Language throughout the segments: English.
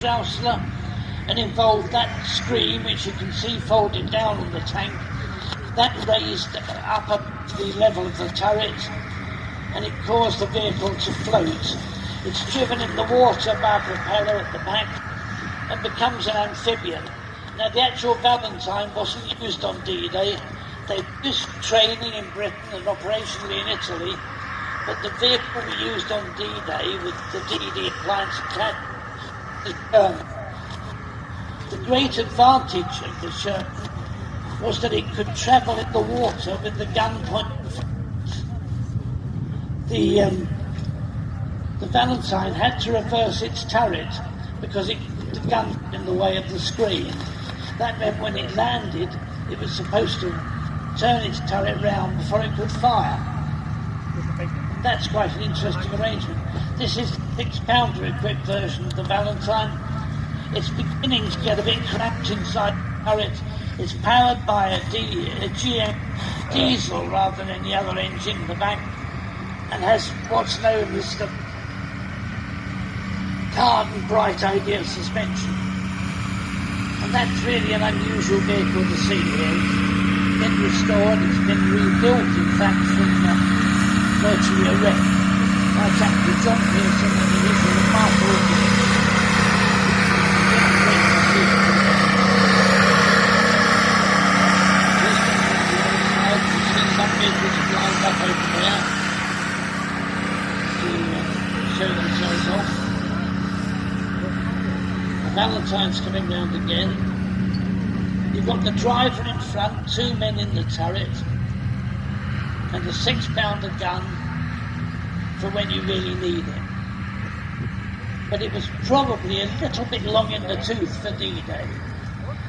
Joustler, and involved that screen which you can see folded down on the tank. That raised up to the level of the turret, and it caused the vehicle to float. It's driven in the water by a propeller at the back and becomes an amphibian. Now, the actual Valentine wasn't used on D-Day. They used training in Britain and operationally in Italy, but the vehicle we used on D-Day with the D-Day appliance attached. The great advantage of the Sherman was that it could travel in the water with the gun pointed forwards. The Valentine had to reverse its turret because the gun was in the way of the screen. That meant when it landed, it was supposed to turn its turret round before it could fire. That's quite an interesting arrangement. This is the 6-pounder equipped version of the Valentine. It's beginning to get a bit cramped inside the turret. It's powered by a GM diesel rather than any other engine in the back, and has what's known as the carbon bright idea of suspension. And that's really an unusual vehicle to see here. It's been restored, it's been rebuilt in fact from virtually a wreck. My chap with John Pearson, and it is a remarkable vehicle. Some vehicles have lined up over there to show themselves off. The Valentine's coming round again. You've got the driver in front, 2 men in the turret, and a 6-pounder gun for when you really need it. But it was probably a little bit long in the tooth for D-Day.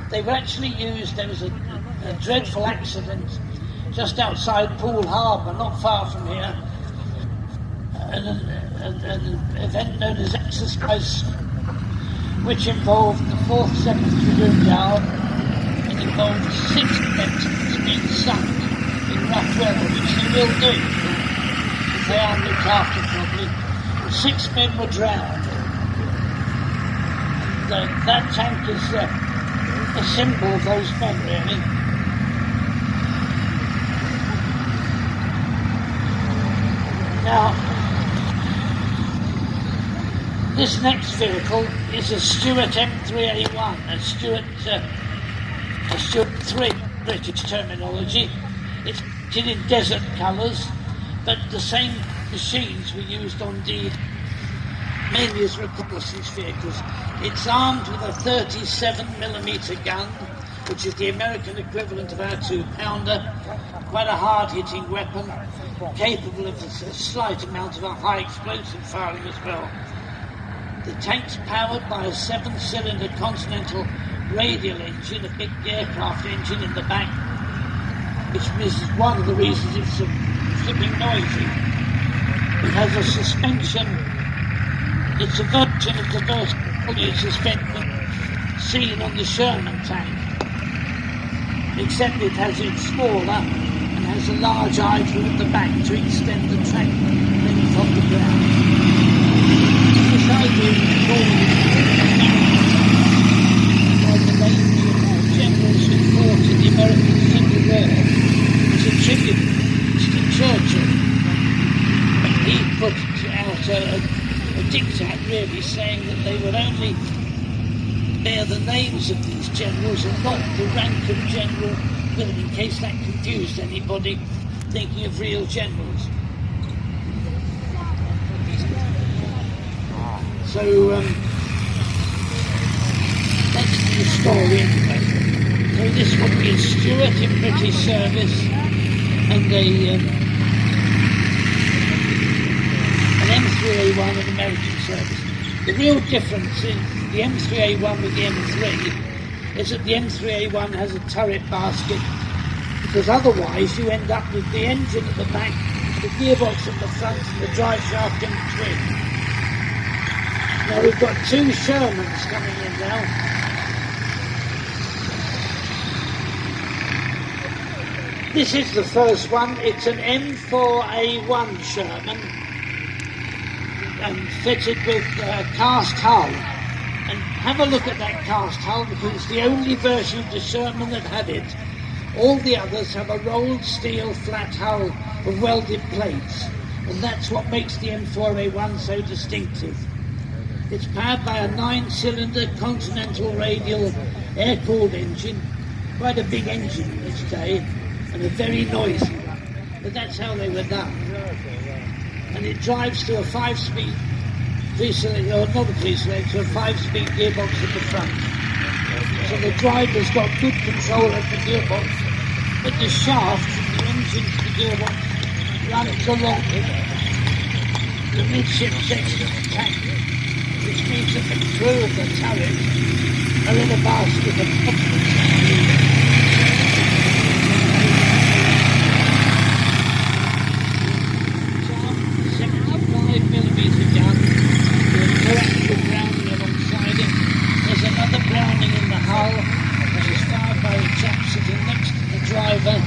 They were actually used, there was a dreadful accident just outside Poole Harbour, not far from here, an event known as Exercise, which involved the 4th, 7th Dragoon Guard, and involved 6 vessels being sunk in rough weather, which they will do if they are looked after properly. 6 men were drowned. That tank is a symbol of those men, really. Now, this next vehicle is a Stuart M3A1, a Stuart 3 British terminology. It's painted in desert colours, but the same machines were used on D, mainly as reconnaissance vehicles. It's armed with a 37mm gun, which is the American equivalent of our 2-pounder, quite a hard-hitting weapon, capable of a slight amount of a high explosive firing as well. The tank's powered by a 7-cylinder Continental radial engine, a big aircraft engine in the back, which is one of the reasons it's so flipping noisy. It has a suspension, it's a version of the vertical suspension seen on the Sherman tank, except it has it smaller and has a large idler at the back to extend the track length from the ground. This idea is called by the Navy generals who fought in the American Civil War. It's a tribute to Churchill. He put out a diktat really saying that they would only bear the names of these generals and not the rank of general, in case that confused anybody thinking of real generals. So that's the story anyway. So this would be a Stuart in British service and an M3A1 in American service. The real difference in the M3A1 with the M3 is that the M3A1 has a turret basket, because otherwise you end up with the engine at the back, the gearbox at the front and the drive shaft in between. Now we've got 2 Shermans coming in now. This is the first one. It's an M4A1 Sherman, and fitted with cast hull, and Have a look at that cast hull, because it's the only version of the Sherman that had it. All the others have a rolled steel flat hull of welded plates, and that's what makes the M4A1 so distinctive. It's powered by a 9-cylinder Continental radial air-cooled engine, quite a big engine in its day, and a very noisy one, but that's how they were done. And it drives to a 5-speed, 3-cylinder, or not a 3-cylinder, to a 5-speed gearbox at the front. So the driver's got good control of the gearbox, but the shaft from the engine to the gearbox runs along the midship section of the tank, which means that the crew of the turret are in a basket of components. 75mm gun with a coaxial Browning alongside it. There's another Browning in the hull, which is fired by the chap sitting next to the driver,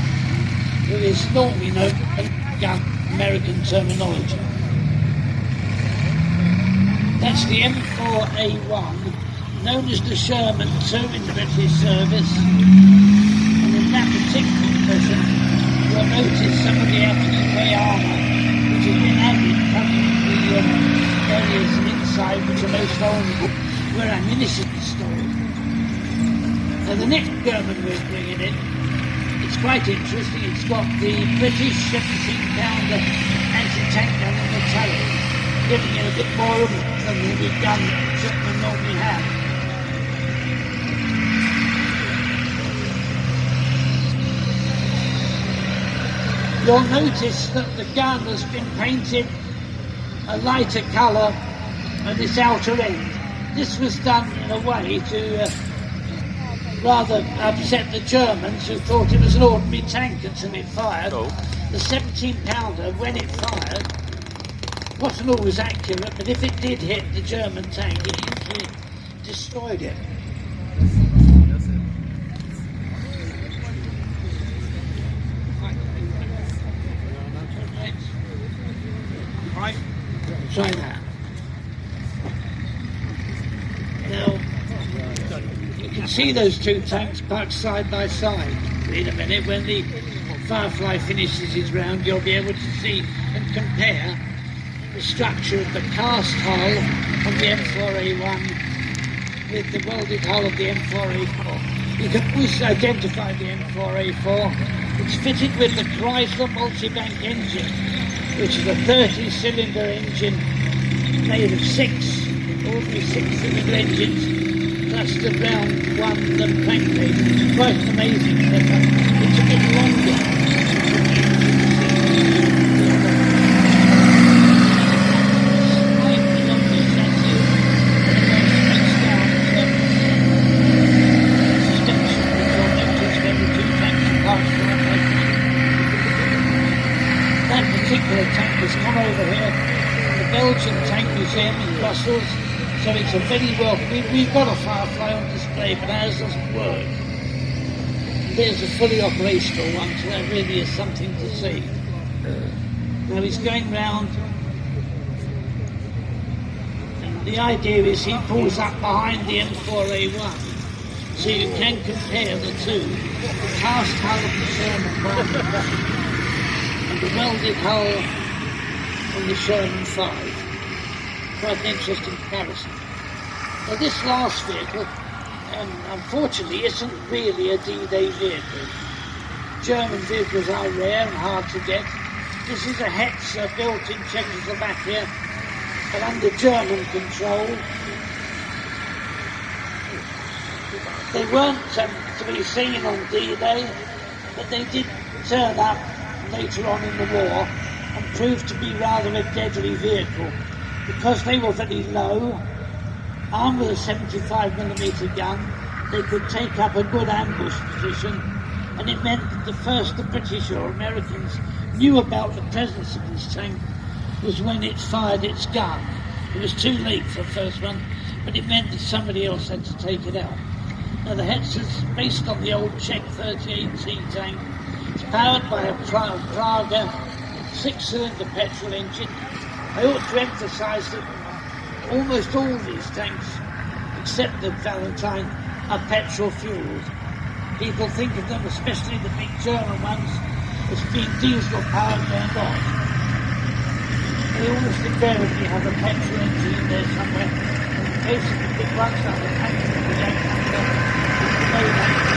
who is normally known as gun American terminology. That's the M4A1, known as the Sherman 2 in the British service. And in that particular version, you'll notice some of the aftermarket armour, which has been added, covering the areas inside which are most vulnerable, where ammunition is stored. Now the next German we're bringing in, it's quite interesting. It's got the British 17-pounder anti-tank gun on the turret, giving it a bit more room than the gun Sherman normally have. You'll notice that the gun has been painted a lighter colour at its outer end. This was done in a way to rather upset the Germans, who thought it was an ordinary tank until it fired. Oh. The 17-pounder, when it fired, wasn't always accurate, but if it did hit the German tank, it usually destroyed it. Right, try that. Now, you can see those two tanks parked side by side. In a minute, when the Firefly finishes his round, you'll be able to see and compare the structure of the cast hull of the M4A1 with the welded hull of the M4A4. You can always identify the M4A4. It's fitted with the Chrysler multi-bank engine, which is a 30-cylinder engine made of ordinary 6-cylinder engines, plus the round one and crankcase. It's quite an amazing setup. It's a bit longer. Tank has come over here, the Belgian Tank Museum in Brussels, so it's a very well. We've got a Firefly on display, but ours doesn't work. There's a fully operational one, so that really is something to see. Now he's going round, and the idea is he pulls up behind the M4A1, so you can compare the two. The cast hull of the Sherman 1 and the welded hull on the Sherman 5. Quite an interesting comparison. Now this last vehicle, unfortunately, isn't really a D-Day vehicle. German vehicles are rare and hard to get. This is a Hetzer built in Czechoslovakia, but under German control. They weren't to be seen on D-Day, but they did turn up later on in the war and proved to be rather a deadly vehicle because they were very low, armed with a 75mm gun. They could take up a good ambush position, and it meant that the British or Americans knew about the presence of this tank was when it fired its gun. It was too late for the first one, but it meant that somebody else had to take it out. Now the Hetzer's based on the old Czech 38T tank. It's powered by a Praga 6-cylinder petrol engine. I ought to emphasise that almost all these tanks except the Valentine, are petrol fueled. People think of them, especially the big German ones, as being diesel powered going on. They almost invariably have a petrol engine in there somewhere. In case of the big ones like the tanker, we don't have them. They don't have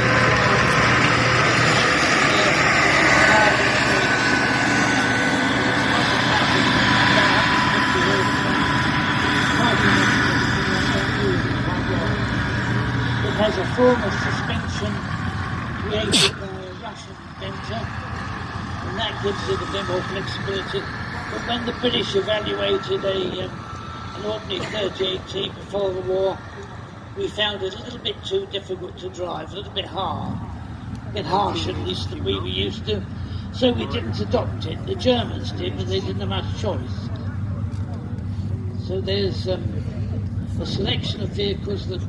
It has a form of suspension created by a Russian inventor, and that gives it a bit more flexibility. But when the British evaluated an ordinary 38T before the war, we found it a little bit too difficult to drive, a little bit hard, a bit harsh at least than we were used to. So we didn't adopt it. The Germans did, but they didn't have much choice. So there's a selection of vehicles that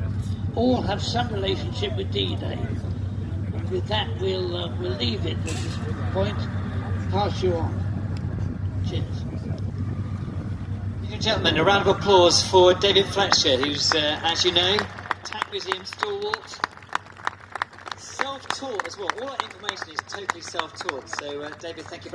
all have some relationship with D-Day. And with that, we'll leave it at this point. Pass you on. Cheers. Ladies and gentlemen, a round of applause for David Fletcher, who's, as you know, Tank Museum stalwart, self-taught as well. All that information is totally self-taught. So, David, thank you very much.